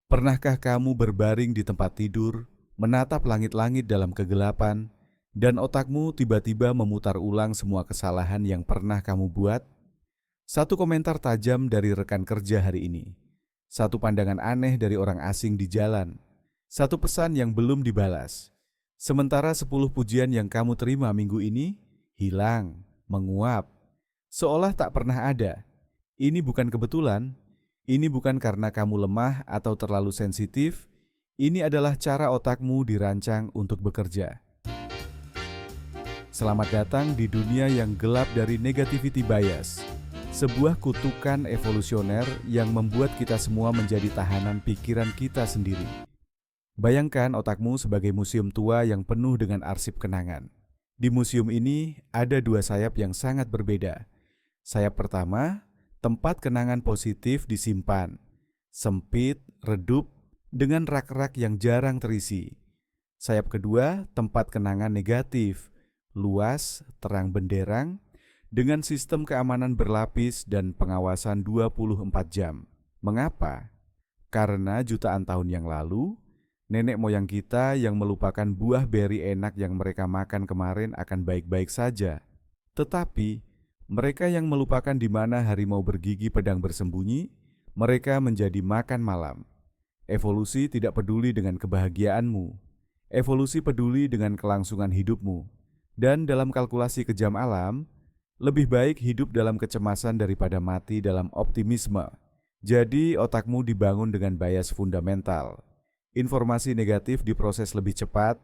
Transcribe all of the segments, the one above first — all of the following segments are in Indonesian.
Pernahkah kamu berbaring di tempat tidur, menatap langit-langit dalam kegelapan, dan otakmu tiba-tiba memutar ulang semua kesalahan yang pernah kamu buat? Satu komentar tajam dari rekan kerja hari ini, satu pandangan aneh dari orang asing di jalan, satu pesan yang belum dibalas. Sementara 10 pujian yang kamu terima minggu ini hilang, menguap, seolah tak pernah ada. Ini bukan kebetulan, ini bukan karena kamu lemah atau terlalu sensitif, ini adalah cara otakmu dirancang untuk bekerja. Selamat datang di dunia yang gelap dari negativity bias, sebuah kutukan evolusioner yang membuat kita semua menjadi tahanan pikiran kita sendiri. Bayangkan otakmu sebagai museum tua yang penuh dengan arsip kenangan. Di museum ini ada dua sayap yang sangat berbeda. Sayap pertama, tempat kenangan positif disimpan, sempit, redup, dengan rak-rak yang jarang terisi. Sayap kedua, tempat kenangan negatif, luas, terang benderang, dengan sistem keamanan berlapis dan pengawasan 24 jam. Mengapa? Karena jutaan tahun yang lalu, nenek moyang kita yang melupakan buah beri enak yang mereka makan kemarin akan baik-baik saja. Tetapi, mereka yang melupakan di mana harimau bergigi pedang bersembunyi, mereka menjadi makan malam. Evolusi tidak peduli dengan kebahagiaanmu. Evolusi peduli dengan kelangsungan hidupmu. Dan dalam kalkulasi kejam alam, lebih baik hidup dalam kecemasan daripada mati dalam optimisme. Jadi otakmu dibangun dengan bias fundamental. Informasi negatif diproses lebih cepat,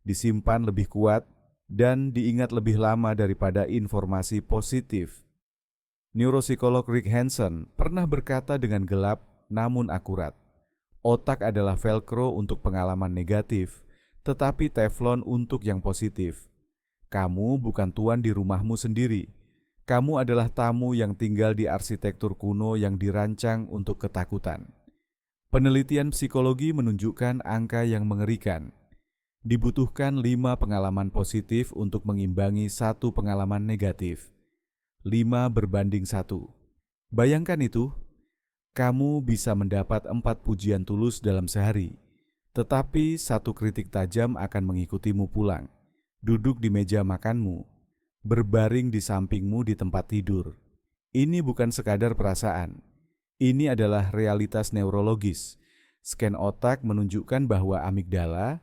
disimpan lebih kuat, dan diingat lebih lama daripada informasi positif. Neuropsikolog Rick Hanson pernah berkata dengan gelap namun akurat, otak adalah velcro untuk pengalaman negatif, tetapi teflon untuk yang positif. Kamu bukan tuan di rumahmu sendiri. Kamu adalah tamu yang tinggal di arsitektur kuno yang dirancang untuk ketakutan. Penelitian psikologi menunjukkan angka yang mengerikan. Dibutuhkan 5 pengalaman positif untuk mengimbangi 1 pengalaman negatif. 5:1. Bayangkan itu, kamu bisa mendapat 4 pujian tulus dalam sehari, tetapi 1 kritik tajam akan mengikutimu pulang, duduk di meja makanmu, berbaring di sampingmu di tempat tidur. Ini bukan sekadar perasaan, ini adalah realitas neurologis. Scan otak menunjukkan bahwa amigdala,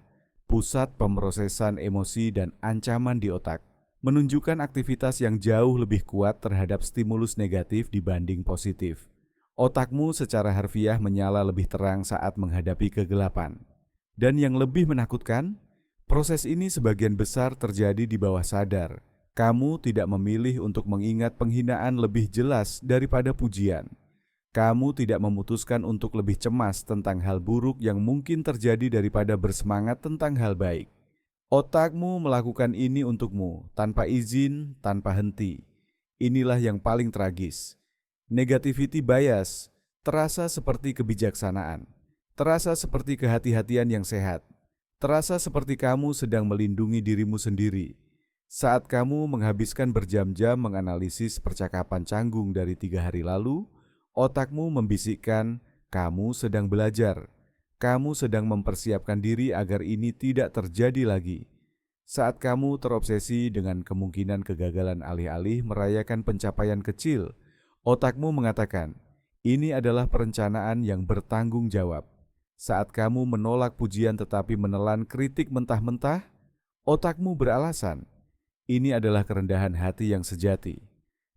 pusat pemrosesan emosi dan ancaman di otak, menunjukkan aktivitas yang jauh lebih kuat terhadap stimulus negatif dibanding positif. Otakmu secara harfiah menyala lebih terang saat menghadapi kegelapan. Dan yang lebih menakutkan, proses ini sebagian besar terjadi di bawah sadar. Kamu tidak memilih untuk mengingat penghinaan lebih jelas daripada pujian. Kamu tidak memutuskan untuk lebih cemas tentang hal buruk yang mungkin terjadi daripada bersemangat tentang hal baik. Otakmu melakukan ini untukmu, tanpa izin, tanpa henti. Inilah yang paling tragis. Negativity bias terasa seperti kebijaksanaan, terasa seperti kehati-hatian yang sehat, terasa seperti kamu sedang melindungi dirimu sendiri. Saat kamu menghabiskan berjam-jam menganalisis percakapan canggung dari 3 hari lalu, otakmu membisikkan, kamu sedang belajar, kamu sedang mempersiapkan diri agar ini tidak terjadi lagi. Saat kamu terobsesi dengan kemungkinan kegagalan alih-alih merayakan pencapaian kecil, otakmu mengatakan, ini adalah perencanaan yang bertanggung jawab. Saat kamu menolak pujian tetapi menelan kritik mentah-mentah, otakmu beralasan, ini adalah kerendahan hati yang sejati.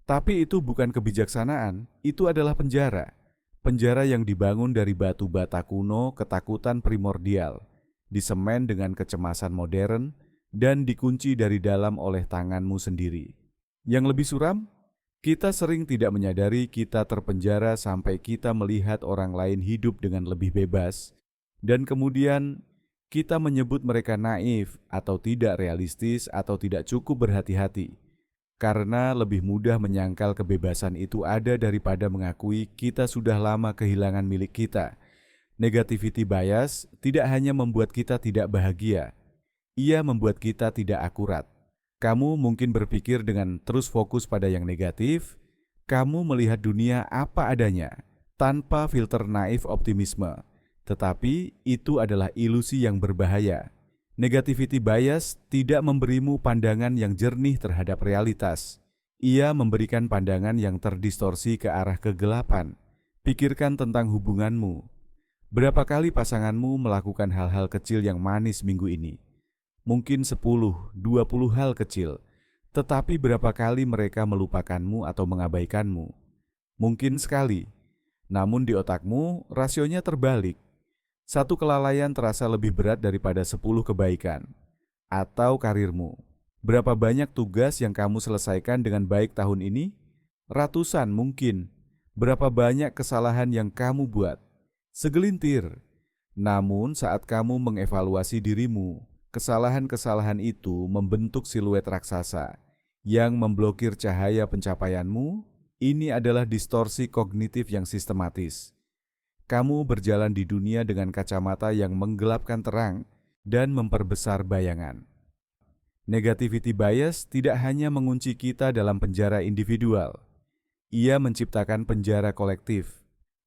Tapi itu bukan kebijaksanaan, itu adalah penjara. Penjara yang dibangun dari batu bata kuno, ketakutan primordial, disemen dengan kecemasan modern, dan dikunci dari dalam oleh tanganmu sendiri. Yang lebih suram, kita sering tidak menyadari kita terpenjara sampai kita melihat orang lain hidup dengan lebih bebas, dan kemudian kita menyebut mereka naif atau tidak realistis atau tidak cukup berhati-hati, karena lebih mudah menyangkal kebebasan itu ada daripada mengakui kita sudah lama kehilangan milik kita. Negativity bias tidak hanya membuat kita tidak bahagia, ia membuat kita tidak akurat. Kamu mungkin berpikir dengan terus fokus pada yang negatif, kamu melihat dunia apa adanya, tanpa filter naif optimisme. Tetapi itu adalah ilusi yang berbahaya. Negativity bias tidak memberimu pandangan yang jernih terhadap realitas. Ia memberikan pandangan yang terdistorsi ke arah kegelapan. Pikirkan tentang hubunganmu. Berapa kali pasanganmu melakukan hal-hal kecil yang manis minggu ini? Mungkin 10, 20 hal kecil. Tetapi berapa kali mereka melupakanmu atau mengabaikanmu? Mungkin sekali. Namun di otakmu, rasionya terbalik. Satu kelalaian terasa lebih berat daripada 10 kebaikan. Atau karirmu. Berapa banyak tugas yang kamu selesaikan dengan baik tahun ini? Ratusan mungkin. Berapa banyak kesalahan yang kamu buat? Segelintir. Namun saat kamu mengevaluasi dirimu, kesalahan-kesalahan itu membentuk siluet raksasa yang memblokir cahaya pencapaianmu. Ini adalah distorsi kognitif yang sistematis. Kamu berjalan di dunia dengan kacamata yang menggelapkan terang dan memperbesar bayangan. Negativity bias tidak hanya mengunci kita dalam penjara individual. Ia menciptakan penjara kolektif.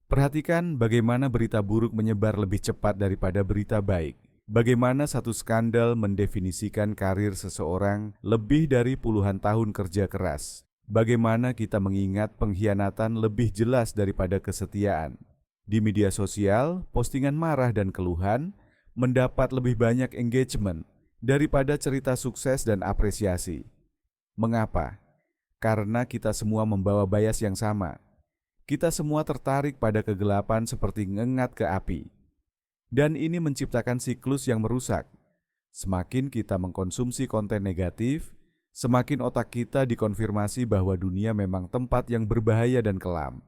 Perhatikan bagaimana berita buruk menyebar lebih cepat daripada berita baik. Bagaimana satu skandal mendefinisikan karir seseorang lebih dari puluhan tahun kerja keras. Bagaimana kita mengingat pengkhianatan lebih jelas daripada kesetiaan. Di media sosial, postingan marah dan keluhan mendapat lebih banyak engagement daripada cerita sukses dan apresiasi. Mengapa? Karena kita semua membawa bias yang sama. Kita semua tertarik pada kegelapan seperti ngengat ke api. Dan ini menciptakan siklus yang merusak. Semakin kita mengkonsumsi konten negatif, semakin otak kita dikonfirmasi bahwa dunia memang tempat yang berbahaya dan kelam.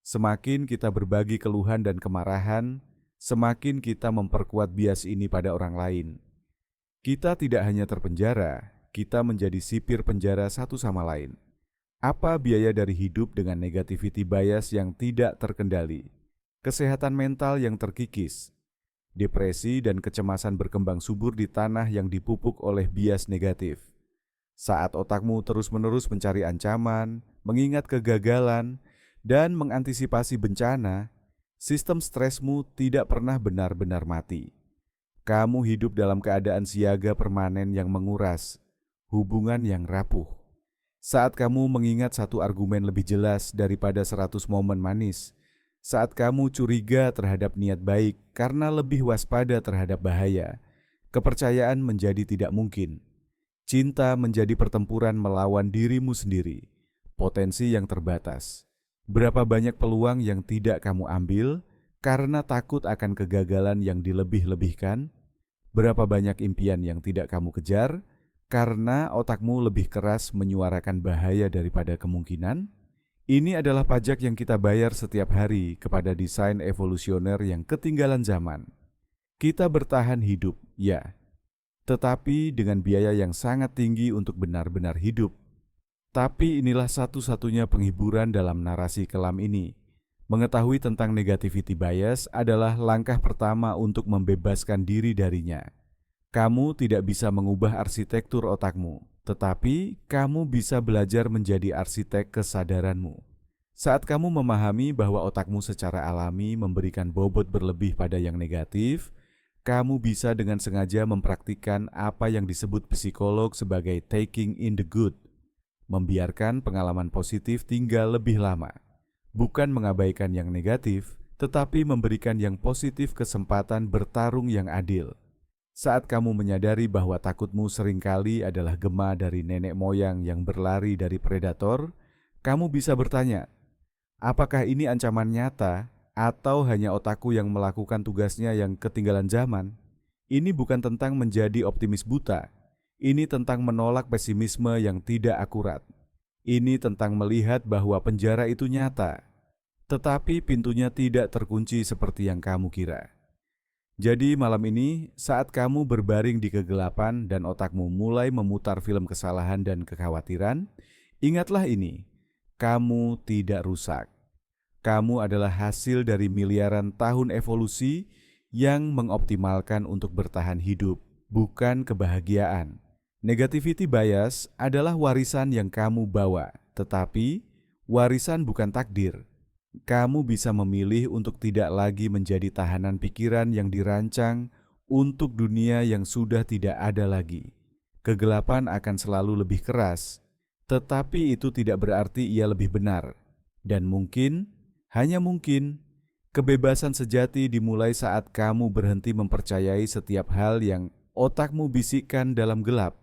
Semakin kita berbagi keluhan dan kemarahan, semakin kita memperkuat bias ini pada orang lain. Kita tidak hanya terpenjara, kita menjadi sipir penjara satu sama lain. Apa biaya dari hidup dengan negativity bias yang tidak terkendali? Kesehatan mental yang terkikis. Depresi dan kecemasan berkembang subur di tanah yang dipupuk oleh bias negatif. Saat otakmu terus-menerus mencari ancaman, mengingat kegagalan, dan mengantisipasi bencana, sistem stresmu tidak pernah benar-benar mati. Kamu hidup dalam keadaan siaga permanen yang menguras, hubungan yang rapuh. Saat kamu mengingat satu argumen lebih jelas daripada 100 momen manis, saat kamu curiga terhadap niat baik karena lebih waspada terhadap bahaya, kepercayaan menjadi tidak mungkin. Cinta menjadi pertempuran melawan dirimu sendiri, potensi yang terbatas. Berapa banyak peluang yang tidak kamu ambil karena takut akan kegagalan yang dilebih-lebihkan? Berapa banyak impian yang tidak kamu kejar karena otakmu lebih keras menyuarakan bahaya daripada kemungkinan? Ini adalah pajak yang kita bayar setiap hari kepada desain evolusioner yang ketinggalan zaman. Kita bertahan hidup, ya. Tetapi dengan biaya yang sangat tinggi untuk benar-benar hidup. Tapi inilah satu-satunya penghiburan dalam narasi kelam ini. Mengetahui tentang negativity bias adalah langkah pertama untuk membebaskan diri darinya. Kamu tidak bisa mengubah arsitektur otakmu, tetapi kamu bisa belajar menjadi arsitek kesadaranmu. Saat kamu memahami bahwa otakmu secara alami memberikan bobot berlebih pada yang negatif, kamu bisa dengan sengaja mempraktikkan apa yang disebut psikolog sebagai taking in the good, membiarkan pengalaman positif tinggal lebih lama, bukan mengabaikan yang negatif, tetapi memberikan yang positif kesempatan bertarung yang adil. Saat kamu menyadari bahwa takutmu seringkali adalah gema dari nenek moyang yang berlari dari predator, kamu bisa bertanya, apakah ini ancaman nyata? Atau hanya otakku yang melakukan tugasnya yang ketinggalan zaman? Ini bukan tentang menjadi optimis buta. Ini tentang menolak pesimisme yang tidak akurat. Ini tentang melihat bahwa penjara itu nyata, tetapi pintunya tidak terkunci seperti yang kamu kira. Jadi malam ini, saat kamu berbaring di kegelapan dan otakmu mulai memutar film kesalahan dan kekhawatiran, ingatlah ini, kamu tidak rusak. Kamu adalah hasil dari miliaran tahun evolusi yang mengoptimalkan untuk bertahan hidup, bukan kebahagiaan. Negativity bias adalah warisan yang kamu bawa, tetapi warisan bukan takdir. Kamu bisa memilih untuk tidak lagi menjadi tahanan pikiran yang dirancang untuk dunia yang sudah tidak ada lagi. Kegelapan akan selalu lebih keras, tetapi itu tidak berarti ia lebih benar. Dan mungkin, hanya mungkin, kebebasan sejati dimulai saat kamu berhenti mempercayai setiap hal yang otakmu bisikkan dalam gelap.